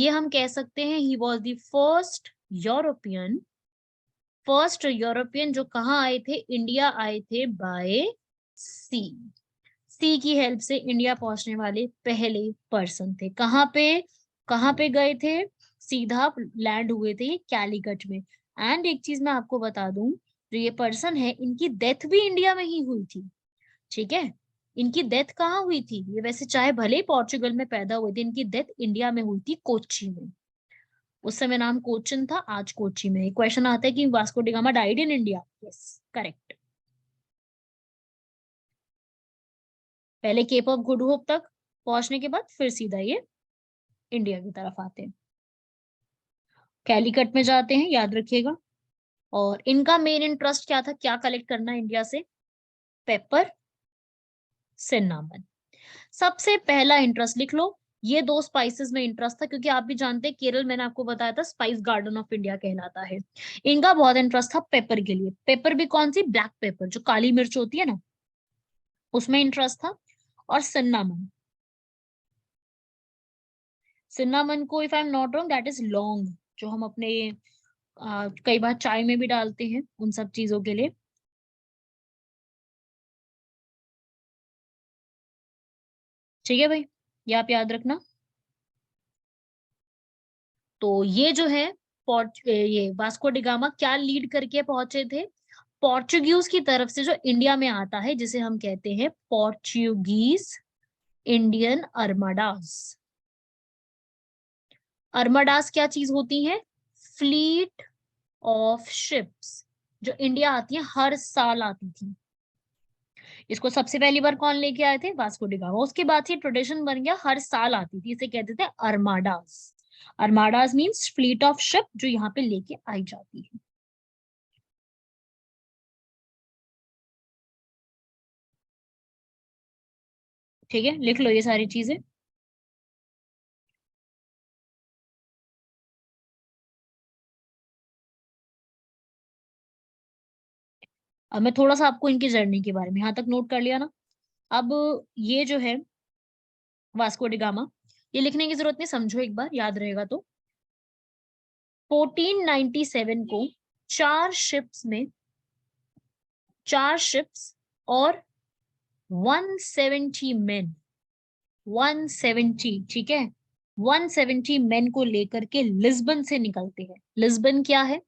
ये हम कह सकते हैं he was the first European जो कहाँ आए थे, इंडिया आए थे बाय सी। सी की हेल्प से इंडिया पहुंचने वाले पहले पर्सन थे। कहाँ पे गए थे, सीधा लैंड हुए थे ये कैलीकट में। एंड एक चीज मैं आपको बता दूं, जो ये पर्सन है इनकी डेथ भी इंडिया में ही हुई थी। ठीक है, इनकी डेथ कहाँ हुई थी, ये वैसे चाहे भले ही पोर्चुगल में पैदा हुए थे, इनकी डेथ इंडिया में हुई थी, कोच्चि में। उस समय नाम कोचिन था, आज कोच्चि में। क्वेश्चन आता है कि Vasco da gamma died in India. Yes, correct. पहले केप ऑफ गुड होप तक पहुंचने के बाद फिर सीधा ये इंडिया की तरफ आते हैं, कैलीकट में जाते हैं, याद रखिएगा। और इनका मेन इंटरेस्ट क्या था, क्या कलेक्ट करना इंडिया से, पेपर, सिन्नामन। सबसे पहला इंटरेस्ट लिख लो, ये दो स्पाइसेस में इंटरेस्ट था, क्योंकि आप भी जानते हैं केरल, मैंने आपको बताया था स्पाइस गार्डन ऑफ इंडिया कहलाता है। इनका बहुत इंटरेस्ट था पेपर के लिए। पेपर भी कौन सी, ब्लैक पेपर, जो काली मिर्च होती है ना, उसमें इंटरेस्ट था। और सिन्नामन, सिन्नामन को if I am not wrong that is लौंग, जो हम अपने कई बार चाय में भी डालते हैं, उन सब चीजों के लिए। ठीक है भाई, ये आप याद रखना। तो ये जो है ये वास्को डिगामा क्या लीड करके पहुंचे थे, पोर्चुगीज की तरफ से जो इंडिया में आता है, जिसे हम कहते हैं पोर्चुगीज इंडियन अर्माडास। अर्माडास क्या चीज होती है, फ्लीट ऑफ शिप्स, जो इंडिया आती है, हर साल आती थी। इसको सबसे पहली बार कौन लेके आए थे, वास्को डी गामा। उसके बाद से ट्रेडिशन बन गया, हर साल आती थी, इसे कहते थे अर्माडास। अर्माडास मीन्स फ्लीट ऑफ शिप, जो यहाँ पे लेके आई जाती है। ठीक है, लिख लो ये सारी चीजें। अब मैं थोड़ा सा आपको इनकी जर्नी के बारे में, यहाँ तक नोट कर लिया ना। अब ये जो है वास्को डी गामा, ये लिखने की जरूरत नहीं, समझो एक बार, याद रहेगा तो। 1497 को चार शिप्स में, चार शिप्स और 170 मेन, 170, ठीक है, 170 मेन को लेकर के लिस्बन से निकलते हैं। लिस्बन क्या है,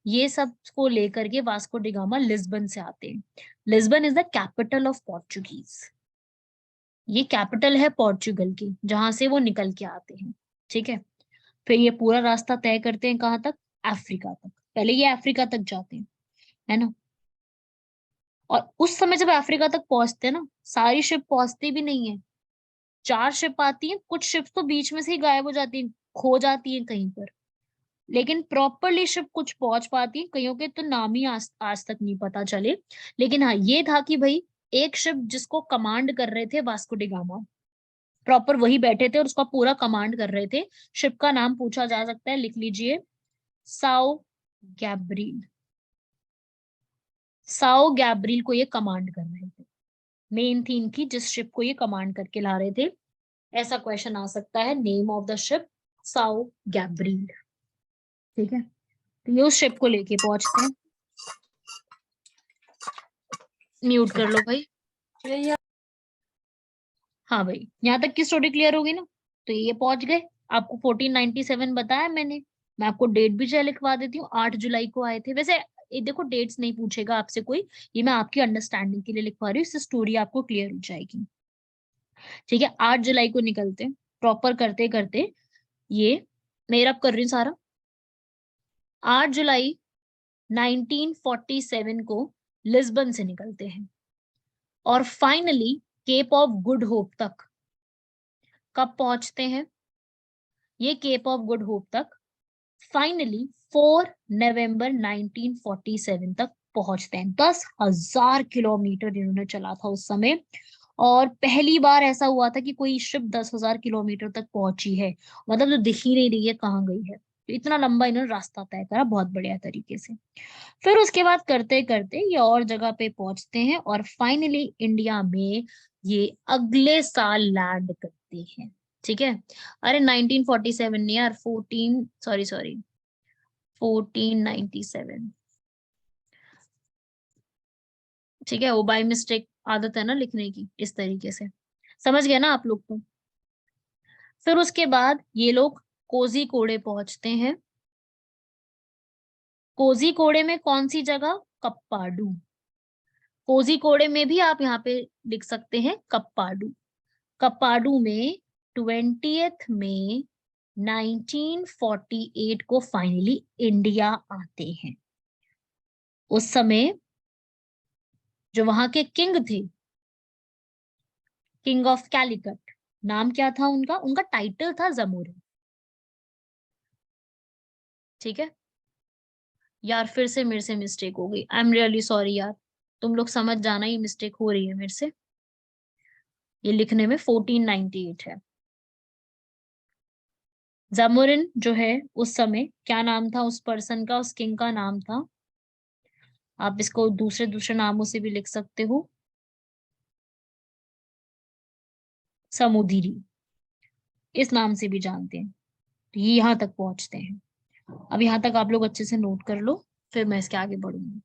ये सब को लेकर के वास्को डी गामा लिस्बन से आते हैं। Lisbon is the capital of Portuguese, ये कैपिटल है पोर्चुगल की, जहां से वो निकल के आते हैं। ठीक है, फिर ये पूरा रास्ता तय करते हैं कहाँ तक, अफ्रीका तक। पहले ये अफ्रीका तक जाते हैं, है ना। और उस समय जब अफ्रीका तक पहुंचते हैं ना, सारी शिप पहुंचती भी नहीं है, चार शिप आती हैं, कुछ शिप तो बीच में से ही गायब हो जाती हैं, खो जाती हैं कहीं पर। लेकिन प्रॉपरली शिप कुछ पहुंच पाती हैं, कईयों के तो नाम ही आज तक नहीं पता चले। लेकिन हाँ, ये था कि भाई एक शिप जिसको कमांड कर रहे थे वास्को डी गामा, प्रॉपर वही बैठे थे और उसका पूरा कमांड कर रहे थे। शिप का नाम पूछा जा सकता है, लिख लीजिए, साओ गैब्रिल। साओ गैब्रिल को ये कमांड कर रहे थे, मेन थी इनकी, जिस शिप को ये कमांड करके ला रहे थे। ऐसा क्वेश्चन आ सकता है, name of the ship Sao Gabriel. ठीक है, तो ये उस शिप को लेके पहुंचते हैं। म्यूट कर लो भाई। हाँ भाई, यहाँ तक की स्टोरी क्लियर होगी ना। तो ये पहुंच गए, आपको 1497 बताया मैंने। मैं आपको डेट भी चाहे लिखवा देती हूँ, 8 जुलाई को आए थे। वैसे ये देखो, डेट्स नहीं पूछेगा आपसे कोई, ये मैं आपकी अंडरस्टैंडिंग के लिए लिखवा रही हूँ, इससे स्टोरी आपको क्लियर हो जाएगी। ठीक है, 8 जुलाई को निकलते हैं, प्रॉपर करते करते ये, मेरा अब कर रही हूँ सारा। 8 जुलाई 1947 को लिस्बन से निकलते हैं, और finally Cape of Good Hope तक कब पहुंचते हैं, ये केप ऑफ गुड होप तक फाइनली 4 नवंबर 1947 तक पहुंचते हैं। 10,000 किलोमीटर इन्होंने चला था उस समय। और पहली बार ऐसा हुआ था कि कोई शिप 10,000 किलोमीटर तक पहुंची है, मतलब जो दिख ही नहीं रही है कहाँ गई है। तो इतना लंबा इन्होंने रास्ता तय करा बहुत बढ़िया तरीके से। फिर उसके बाद करते करते ये और जगह पे पहुंचते हैं, और फाइनली इंडिया में ये अगले साल लैंड करते हैं। ठीक है। अरे 1947 नहीं यार, 1497। ठीक है, वो बाय मिस्टेक आदत है ना लिखने की, इस तरीके से समझ गए ना आप लोग तो। फिर उसके बाद ये लोग कोझीकोडे पहुंचते हैं। कोझीकोडे में कौन सी जगह? कप्पाडू। कोझीकोडे में भी आप यहाँ पे लिख सकते हैं कप्पाडू। कप्पाडू में 20 मई 1948 को फाइनली इंडिया आते हैं। उस समय जो वहां के किंग थे, किंग ऑफ कैलिकट, नाम क्या था उनका? उनका टाइटल था जमोरिन। ठीक है यार, फिर से मेरे से मिस्टेक हो गई, आई एम रियली सॉरी यार। तुम लोग समझ जाना, ये मिस्टेक हो रही है मेरे से, ये लिखने में 1498 है। जामोरिन जो है, उस समय क्या नाम था उस पर्सन का, उस किंग का नाम था, आप इसको दूसरे दूसरे नामों से भी लिख सकते हो, समुदिरी, इस नाम से भी जानते हैं। तो ये यहाँ तक पहुंचते हैं। अब यहाँ तक आप लोग अच्छे से नोट कर लो, फिर मैं इसके आगे बढ़ूंगी।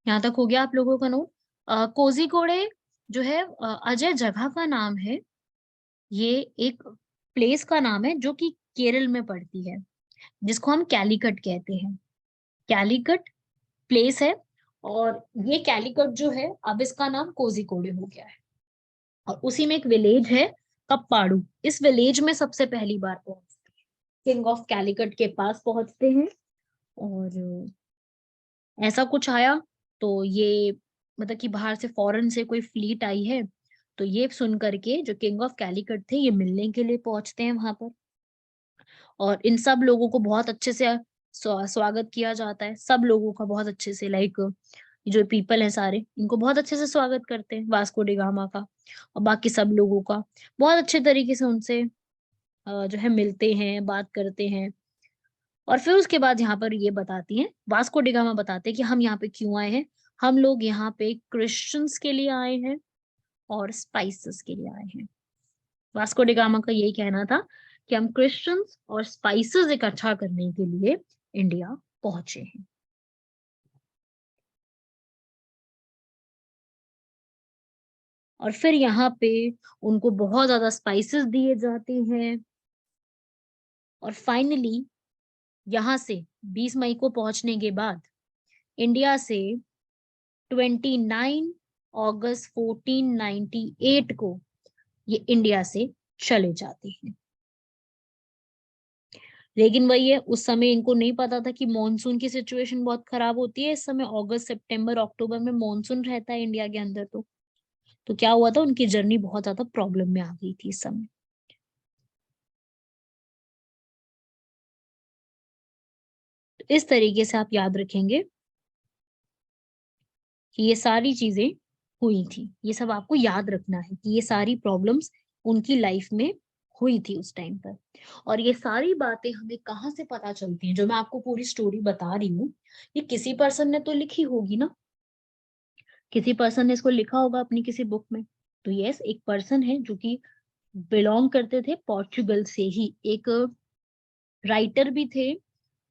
यहाँ तक हो गया आप लोगों का नोट? कोझीकोडे जो है, अजय जगह का नाम है। ये एक प्लेस का नाम है जो कि केरल में पड़ती है, जिसको हम कैलीकट कहते हैं। कैलीकट प्लेस है, और ये कैलीकट जो है, अब इसका नाम कोझीकोडे हो गया है। और उसी में एक विलेज है कप्पाड़ू, इस विलेज में सबसे पहली बार पहुंचते हैं, किंग ऑफ कैलीकट के पास पहुंचते हैं। और ऐसा कुछ आया, तो ये मतलब कि बाहर से फॉरेन से कोई फ्लीट आई है, तो ये सुन करके जो किंग ऑफ कैलीकट थे, ये मिलने के लिए पहुंचते हैं वहां पर। और इन सब लोगों को बहुत अच्छे से स्वागत किया जाता है, सब लोगों का बहुत अच्छे से, लाइक जो पीपल हैं सारे, इनको बहुत अच्छे से स्वागत करते हैं, वास्को डी गामा का और बाकी सब लोगों का। बहुत अच्छे तरीके से उनसे जो है मिलते हैं, बात करते हैं। और फिर उसके बाद यहाँ पर ये बताती हैं, वास्को डी गामा बताते हैं कि हम यहाँ पे क्यों आए हैं। हम लोग यहाँ पे क्रिश्चियंस के लिए आए हैं और स्पाइसेस के लिए आए हैं। वास्को डी गामा का यही कहना था कि हम क्रिश्चियंस और स्पाइसेस इकट्ठा करने के लिए इंडिया पहुंचे हैं। और फिर यहाँ पे उनको बहुत ज्यादा स्पाइसेस दिए जाते हैं। और फाइनली यहाँ से 20 मई को पहुंचने के बाद इंडिया से 29 अगस्त 1498 को ये इंडिया से चले जाते हैं। लेकिन वही है, उस समय इनको नहीं पता था कि मॉनसून की सिचुएशन बहुत खराब होती है इस समय, अगस्त सितंबर अक्टूबर में मॉनसून रहता है इंडिया के अंदर। तो क्या हुआ था, उनकी जर्नी बहुत ज्यादा प्रॉब्लम में आ गई थी इस समय। तो इस तरीके से आप याद रखेंगे कि ये सारी चीजें हुई थी, ये सब आपको याद रखना है कि ये सारी प्रॉब्लम्स उनकी लाइफ में हुई थी उस टाइम पर। और ये सारी बातें हमें कहाँ से पता चलती हैं, जो मैं आपको पूरी स्टोरी बता रही हूँ, ये किसी पर्सन ने तो लिखी होगी ना, किसी पर्सन ने इसको लिखा होगा अपनी किसी बुक में। तो यस, एक पर्सन है जो कि बिलोंग करते थे पोर्चुगल से ही, एक राइटर भी थे,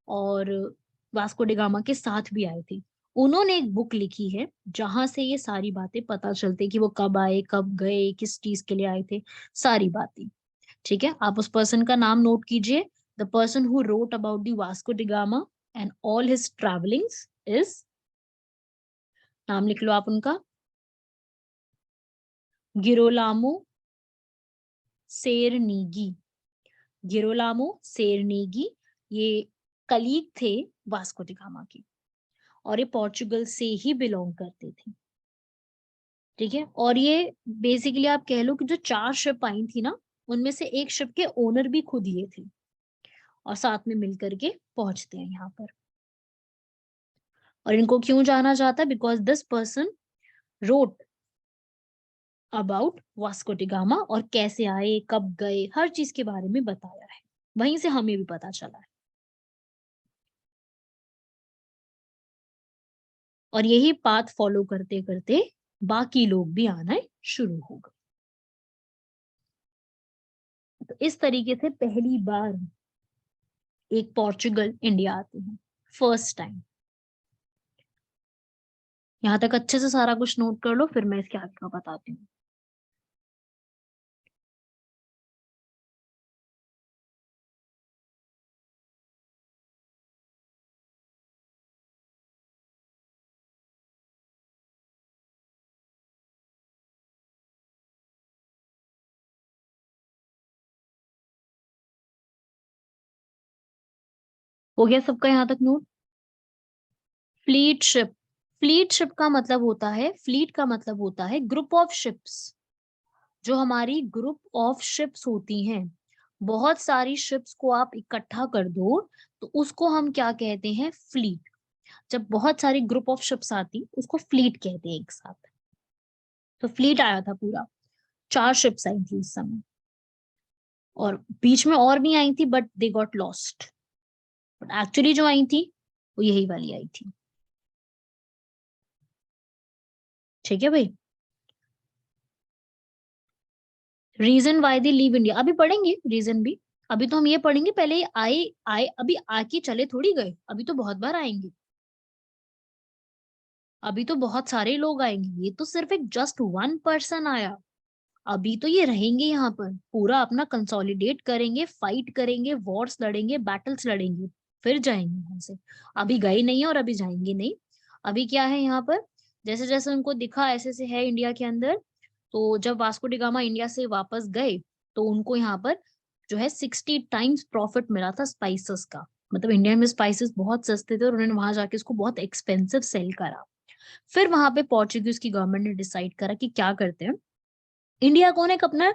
और वास्को डी गामा के साथ भी आए थे। उन्होंने एक बुक लिखी है जहां से ये सारी बातें पता चलती है कि वो कब आए, कब गए, किस चीज के लिए आए थे, सारी बातें। ठीक है, आप उस पर्सन का नाम नोट कीजिए। The person who wrote about the Vasco da Gama and all his travellings is, नाम लिख लो आप उनका, गिरोलामो सेरनीगी, गिरोलामो सेरनीगी, ये कलीग थे वास्को डी गामा के, और ये पोर्चुगल से ही बिलोंग करते थे। ठीक है, और ये बेसिकली आप कह लो कि जो 4 शिप आई थी ना, उनमें से एक शिप के ओनर भी खुद ये थे, और साथ में मिलकर के पहुंचते हैं यहाँ पर। और इनको क्यों जाना जाता है? Because this person wrote about Vasco da gamma, और कैसे आए, कब गए, हर चीज के बारे में बताया है। वहीं से हमें भी पता चला है। और यही पाथ फॉलो करते करते बाकी लोग भी आना शुरू हो गए। तो इस तरीके से पहली बार एक पोर्चुगल इंडिया आते हैं, फर्स्ट टाइम। यहाँ तक अच्छे से सारा कुछ नोट कर लो, फिर मैं इसके आगे का बताती हूँ। हो गया सबका यहाँ तक note? Fleet ship, fleet ship का मतलब होता है, फ्लीट का मतलब होता है ग्रुप ऑफ शिप्स। जो हमारी ग्रुप ऑफ शिप्स होती हैं, बहुत सारी शिप्स को आप इकट्ठा कर दो तो उसको हम क्या कहते हैं? फ्लीट। जब बहुत सारी ग्रुप ऑफ शिप्स आती उसको फ्लीट कहते हैं एक साथ। तो फ्लीट आया था पूरा, 4 शिप्स आई थी उस समय, और बीच में और भी आई थी but they got lost. But actually जो आई थी वो यही वाली आई थी। ठीक है भाई। Reason why they leave India अभी पढ़ेंगे, रीजन भी। अभी तो हम ये पढ़ेंगे, पहले ये आए आए, अभी आके चले थोड़ी गए, अभी तो बहुत बार आएंगे, अभी तो बहुत सारे लोग आएंगे। ये तो सिर्फ एक जस्ट 1 पर्सन आया। अभी तो ये रहेंगे यहाँ पर, पूरा अपना कंसोलिडेट करेंगे, फाइट करेंगे, वॉर्स लड़ेंगे, बैटल्स लड़ेंगे, फिर जाएंगे यहाँ से। अभी गए नहीं है और अभी जाएंगे नहीं। अभी क्या है यहाँ पर, जैसे जैसे उनको दिखा ऐसे से है इंडिया के अंदर। तो जब वास्को डी गामा इंडिया से वापस गए तो उनको यहाँ पर जो है 60 टाइम्स प्रॉफिट मिला था स्पाइसेस का। मतलब इंडिया में स्पाइसेस बहुत सस्ते थे और उन्होंने वहां जाके इसको बहुत एक्सपेंसिव सेल करा। फिर वहां पे पोर्चुगीज की गवर्नमेंट ने डिसाइड करा कि क्या करते हैं, इंडिया को ना एक अपना